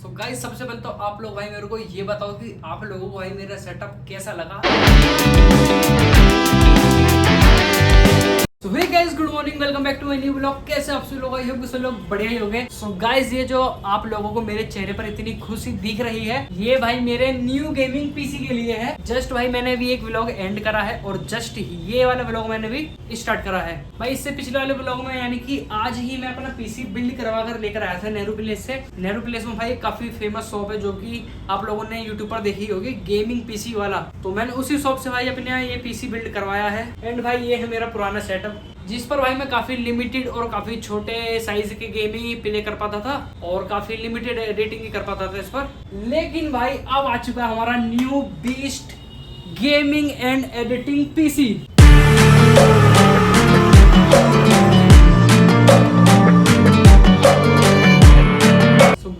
So guys सबसे पहले तो आप लोग भाई मेरे को ये बताओ कि आप लोगों को भाई मेरा सेटअप कैसा लगा। तो hey guys good morning, welcome back to my new blog. कैसे आप सब लोग? आई होप सब लोग बढ़िया ही होंगे। सो गाइस ये जो आप लोगों को मेरे चेहरे पर इतनी खुशी दिख रही है, ये भाई मेरे न्यू गेमिंग पीसी के लिए है। जस्ट भाई मैंने अभी एक व्लॉग एंड करा है और जस्ट ये वाला व्लॉग मैंने भी स्टार्ट करा है। भाई इससे पिछले वाले व्लॉग में यानी कि आज ही मैं अपना पीसी बिल्ड करवा कर लेकर आया था नेहरू प्लेस से। नेहरू प्लेस में भाई काफी फेमस शॉप है जो कि आप लोगों ने यूट्यूब पर देखी होगी, गेमिंग पीसी वाला। तो मैंने उसी शॉप से भाई अपने यहाँ ये पीसी बिल्ड करवाया है। एंड भाई ये है मेरा पुराना सेटअप, जिस पर भाई मैं काफी लिमिटेड और काफी छोटे साइज के गेम ही प्ले कर पाता था और काफी लिमिटेड एडिटिंग ही कर पाता था इस पर। लेकिन भाई अब आ चुका है हमारा new beast gaming and editing PC.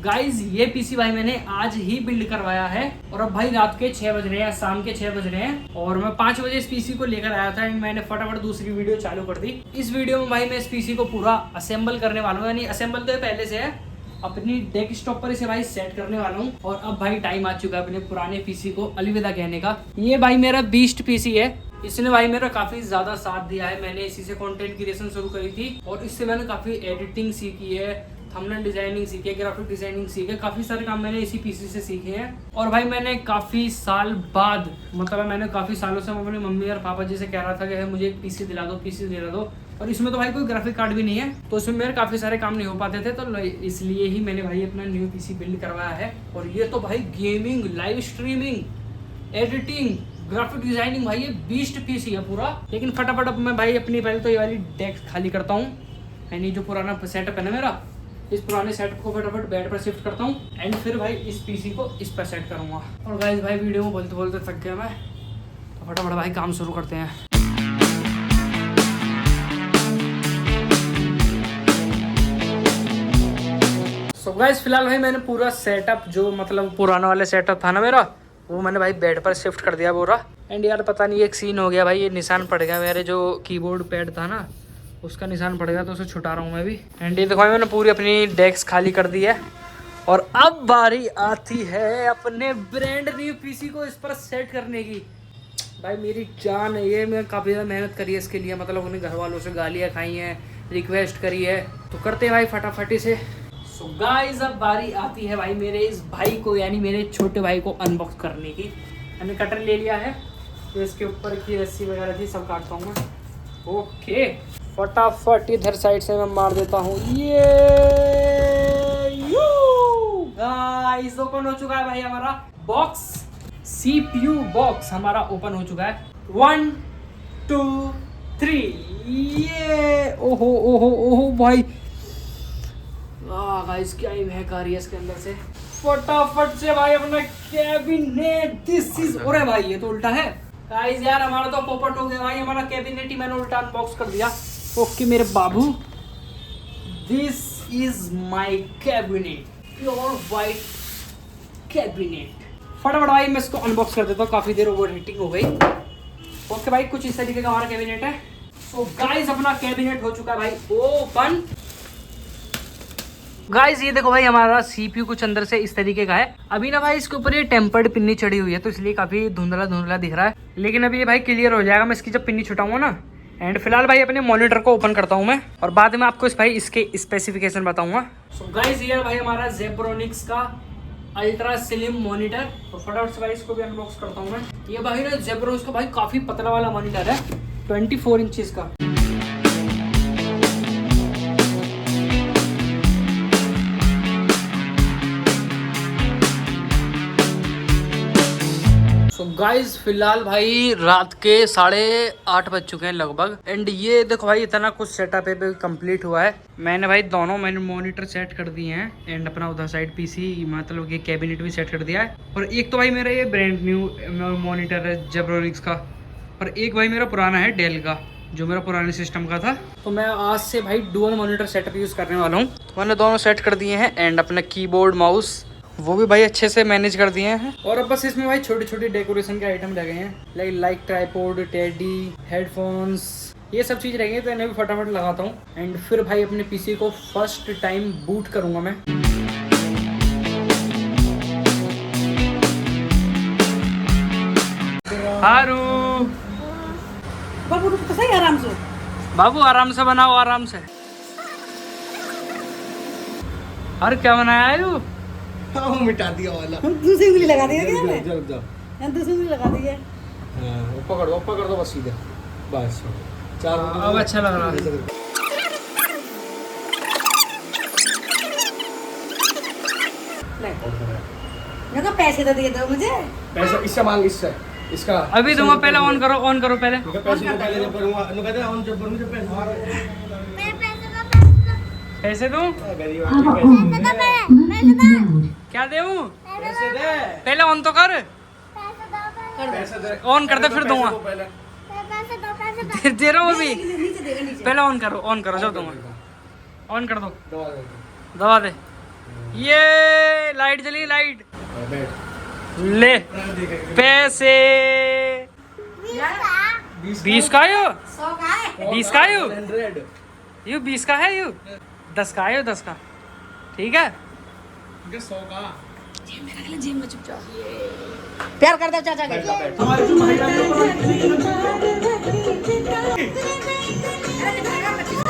Guys ये पीसी भाई मैंने आज ही बिल्ड करवाया है और अब भाई रात के 6 बज रहे हैं, शाम के 6 बज रहे हैं और मैं 5 बजे इस पीसी को लेकर आया था एंड मैंने फटाफट दूसरी वीडियो चालू कर दी। इस वीडियो में भाई मैं इस पीसी को पूरा असेंबल करने वाला हूँ, यानी असेंबल तो पहले से है, अपनी डेस्कटॉप पर इसे भाई सेट करने वाला हूँ। और अब भाई टाइम आ चुका है अपने पुराने पीसी को अलविदा कहने का। ये भाई मेरा बीस्ट पीसी है, इसने भाई मेरा काफी ज्यादा साथ दिया है। मैंने इसी से कंटेंट क्रिएशन शुरू करी थी और इससे मैंने काफी एडिटिंग सीखी है, थंबनेल डिजाइनिंग सीखी है, ग्राफिक डिजाइनिंग सीखी है, काफी सारे काम मैंने इसी पीसी से सीखे हैं। और भाई मैंने काफी साल बाद, मतलब मैंने काफी सालों से अपनी मम्मी और पापा जी से कह रहा था कि मुझे एक पीसी दिला दो, पीसी दिला दो। और इसमें तो भाई कोई ग्राफिक कार्ड भी नहीं है, तो इसमें मेरे काफी सारे काम नहीं हो पाते थे, तो इसलिए ही मैंने भाई अपना न्यू पीसी बिल्ड करवाया है। और ये तो भाई gaming, live streaming, editing, graphic designing, भाई ये बीस्ट पीसी है पूरा। लेकिन फटाफट अब मैं भाई अपनी पहले तो ये वाली डेस्क खाली करता हूँ, यानी जो पुराना सेटअप है ना मेरा, इस पुराने सेटअप को फटाफट बेड पर शिफ्ट करता हूँ एंड फिर भाई इस पीसी को इस पर सेट करूँगा। और गाइस भाई वीडियो में बोलते बोलते थक गया मैं, तो फटाफट भाई काम शुरू करते हैं। सो गाइस फिलहाल भाई मैंने पूरा सेटअप, जो मतलब पुराना वाला सेटअप था ना मेरा, वो मैंने भाई बेड पर शिफ्ट कर दिया पूरा। एंड यार पता नहीं एक सीन हो गया भाई, ये निशान पड़ गया मेरे जो कीबोर्ड पैड था ना, उसका निशान पड़ गया, तो उसे छुटा रहा हूँ मैं भी। एंड ये देखो भाई मैंने पूरी अपनी डेस्क खाली कर दी है और अब बारी आती है अपने ब्रांड न्यू पीसी को इस पर सेट करने की। भाई मेरी जान है ये, मैं काफ़ी ज़्यादा मेहनत करी है इसके लिए, मतलब अपने घर वालों से गालियाँ खाई हैं, रिक्वेस्ट करी है, तो करते हैं भाई फटाफटी से। सो गाइस अब बारी आती है भाई मेरे इस भाई को, यानी मेरे छोटे भाई को अनबॉक्स करने की। मैंने कटर ले लिया है, तो इसके ऊपर की रस्सी वगैरह थी सब काटता हूँ मैं। ओके फटाफट इधर साइड से मैं मार देता हूँ। ये गाइस ओपन हो चुका है भाई हमारा बॉक्स, CPU बॉक्स हमारा ओपन हो चुका है। 1 2 3 ये ओहो ओहो ओहो भाई, गाइस क्या ही महक आ रही है इसके अंदर से। फटाफट से भाई अपना कैबिनेट, दिस इज, अरे भाई ये तो उल्टा है गाइस, यार हमारा तो पोपट हो गया भाई, हमारा कैबिनेट ही मैंने उल्टा अनबॉक्स कर दिया। ओके मेरे बाबू, this is my cabinet, pure white cabinet. फटाफट भाई मैं इसको अनबॉक्स कर देता हूँ, काफी देर ओवर हीटिंग हो गई। ओके भाई कुछ इस तरीके का हमारा कैबिनेट है। सो गाइस अपना कैबिनेट हो चुका है भाई ओपन। गाइस ये देखो भाई हमारा CPU कुछ अंदर से इस तरीके का है। अभी ना भाई इसके ऊपर ये टेम्पर्ड पिन्नी चढ़ी हुई है, तो इसलिए काफी धुंधला धुंधला दिख रहा है, लेकिन अभी ये भाई क्लियर हो जाएगा मैं इसकी जब पिन्नी छुटाऊंगा ना। एंड फिलहाल भाई अपने मॉनिटर को ओपन करता हूँ मैं और बाद में आपको भाई इसके स्पेसिफिकेशन बताऊंगा। सो गाइस ये भाई हमारा जेब्रोनिक्स का अल्ट्रा स्लिम मॉनिटर, तो फटाफट से भाई इसको भी अनबॉक्स करता हूँ मैं। ये भाई ना जेब्रोनिक्स का भाई काफी पतला वाला मॉनिटर है, 24 इंचेस का। गाइस फिलहाल भाई रात के 8:30 बज चुके हैं लगभग। एंड ये देखो भाई इतना कुछ सेटअप है कंप्लीट हुआ है। मैंने भाई दोनों मैंने मॉनिटर सेट कर दिए हैं एंड अपना उधर साइड पीसी, मतलब ये कैबिनेट भी सेट कर दिया है। और एक तो भाई मेरा ये ब्रांड न्यू मॉनिटर है जेब्रोनिक्स का, और एक भाई मेरा पुराना है डेल का, जो मेरा पुराने सिस्टम का था। तो मैं आज से भाई डुअल मॉनिटर सेटअप यूज़ करने वाला हूँ। तो मैंने दोनों सेट कर दिए हैं एंड अपना कीबोर्ड माउस वो भी भाई अच्छे से मैनेज कर दिए हैं। और अब बस इसमें भाई छोटी छोटी डेकोरेशन के आइटम लगे हैं, लाइक ट्राइपॉड, टेडी, हेडफोन्स, ये सब चीज़ रहेंगे। तो इन्हें भी फटाफट लगाता हूँ एंड फिर भाई अपने पीसी को फर्स्ट टाइम बूट करूँगा मैं। हारू बाबू रुक तो सही आराम से। बाबू आराम से बनाओ, आराम से। अरे क्या बनाया है तू? हाँ वो मिटा दिया वाला। दूसरी उंगली लगा दी है क्या जब मैंने? जब जब यहाँ दूसरी उंगली लगा दी है। हाँ वो पकड़ दो बस सीधा बस। चार अब अच्छा लग रहा है। ले मैं कहा पैसे तो दे दो मुझे। पैसा इससे मांग, इससे इसका अभी तुम पहले ऑन करो, ऑन करो पहले। इनका पैसे तो पहले जब करूंगा नु कहते हैं ऑन जब करूंगा जब पैसे पैसे दूं? गरीब आदमी क्या दूं? पैसे दे, पहले ऑन तो कर, पैसे दे, ऑन कर दे फिर दूंगा। पैसे दो दे रहा हूँ अभी। नीचे देगा नीचे। पहले ऑन करो, ऑन करो जब दूंगा। ऑन कर दो, दवा दे दबा दे। ये लाइट जली, लाइट बैठ ले। पैसे 20 का है यो, 100 का है। 20 का है यो, 100 यू 20 का है यू, 10 का है यो, 10 का। ठीक है, 100 का प्यार कर दो चाचा के।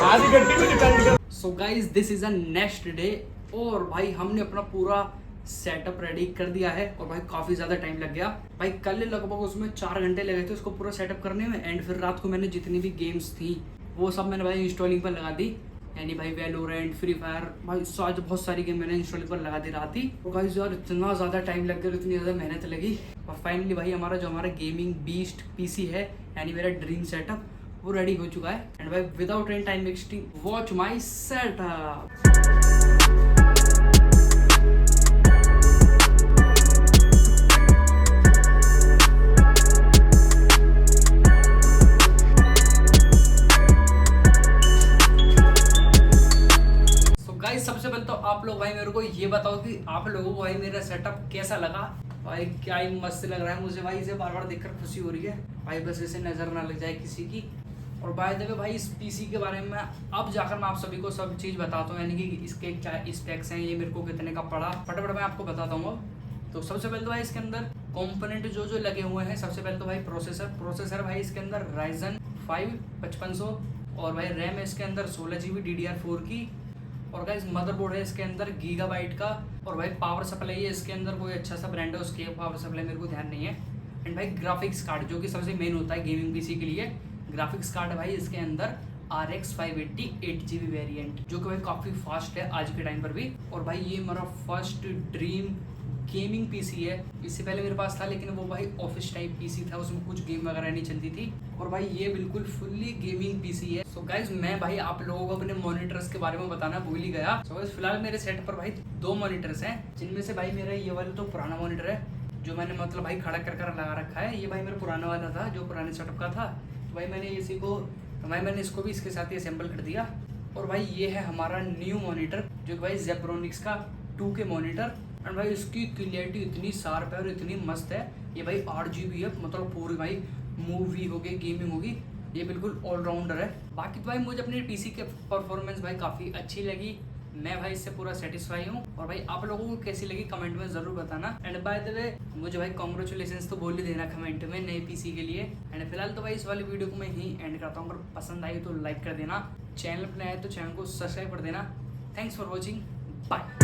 आधी गड्डी में डिपेंड कर। So guys this is a next day. और भाई हमने अपना पूरा सेटअप रेडी कर दिया है और भाई काफी ज्यादा टाइम लग गया भाई। कल लगभग उसमें 4 घंटे लगे थे उसको पूरा सेटअप करने में। एंड फिर रात को मैंने जितनी भी गेम्स थी वो सब मैंने भाई इंस्टॉलिंग पर लगा दी। यानी भाई वैलोरेंट, फ्री फायर, भाई आज बहुत सारी गेम मैंने इंस्टॉलिंग पर लगा दी रात ही। और गाइस यार इतना ज्यादा टाइम लग गया, इतनी ज्यादा मेहनत लगी। और फाइनली भाई हमारा जो हमारा गेमिंग बीस्ट पीसी है यानी मेरा ड्रीम सेटअप वो रेडी हो चुका है। एंड भाई without any time wasting watch my setup. सबसे पहले तो आप लोग भाई मेरे को ये बताओ कि आप लोगों को भाई मेरा सेटअप कैसा लगा। भाई क्या ही मस्त लग रहा है मुझे भाई, इसे बार बार देखकर खुशी हो रही है भाई, बस इसे नजर ना लग जाए किसी की। और बाय द वे भाई इस पीसी के बारे में अब जाकर मैं आप सभी को सब चीज़ बताता हूँ, यानी कि इसके क्या स्पेक्स हैं, ये मेरे को कितने का पड़ा फटाफट मैं आपको बताता हूँ। तो सबसे पहले तो भाई इसके अंदर कंपोनेंट जो जो लगे हुए हैं, सबसे पहले तो भाई प्रोसेसर भाई इसके अंदर Ryzen 5 5500 और भाई रैम है इसके अंदर 16 GB DDR4 की। और गाइस मदरबोर्ड है इसके अंदर गीगाबाइट का। और भाई पावर सप्लाई है इसके अंदर कोई अच्छा सा ब्रांड है, उसके पावर सप्लाई मेरे को ध्यान नहीं है। एंड भाई ग्राफिक्स कार्ड जो कि सबसे मेन होता है गेमिंग पीसी के लिए, ग्राफिक्स कार्ड भाई इसके अंदर RX 580 8GB वेरिएंट जो कि भाई काफ़ी फास्ट है आज के टाइम पर भी। और भाई ये मेरा फर्स्ट ड्रीम गेमिंग पीसी है। इससे पहले मेरे पास था लेकिन वो भाई ऑफिस टाइप पीसी था, उसमें कुछ गेम वगैरह नहीं चलती थी। और भाई ये बिल्कुल फुल्ली गेमिंग पीसी है। सो गाइज मैं भाई आप लोगों को अपने मॉनिटर्स के बारे में बताना भूल ही गया। सो गाइज फिलहाल मेरे सेट पर भाई 2 मॉनिटर्स हैं, जिनमें से भाई मेरा ये वाला तो पुराना मॉनिटर है जो मैंने मतलब भाई खड़ा कर लगा रखा है। ये भाई मेरा पुराना वाला था जो पुराने सेटअप का था, तो भाई मैंने इसी को मैंने इसको भी इसके साथ ही असेंबल कर दिया। और भाई ये है हमारा न्यू मॉनिटर जो कि भाई जेब्रोनिक्स का 2K मॉनिटर। एंड भाई इसकी क्लियरिटी इतनी शार्प है और इतनी मस्त है। ये भाई 8GB है, मतलब पूरी भाई मूवी होगी, गेमिंग होगी, ये बिल्कुल ऑलराउंडर है। बाकी तो भाई मुझे अपने पीसी के परफॉर्मेंस भाई काफ़ी अच्छी लगी, मैं भाई इससे पूरा सेटिस्फाई हूँ। और भाई आप लोगों को कैसी लगी कमेंट में ज़रूर बताना। एंड बाय द वे मुझे भाई कॉन्ग्रेचुलेशंस तो बोल ही देना कमेंट में नए पीसी के लिए। एंड फिलहाल तो भाई इस वाली वीडियो को मैं ही एंड करता हूँ। अगर पसंद आई तो लाइक कर देना, चैनल पर आए तो चैनल को सब्सक्राइब कर देना। Thanks for watching, bye.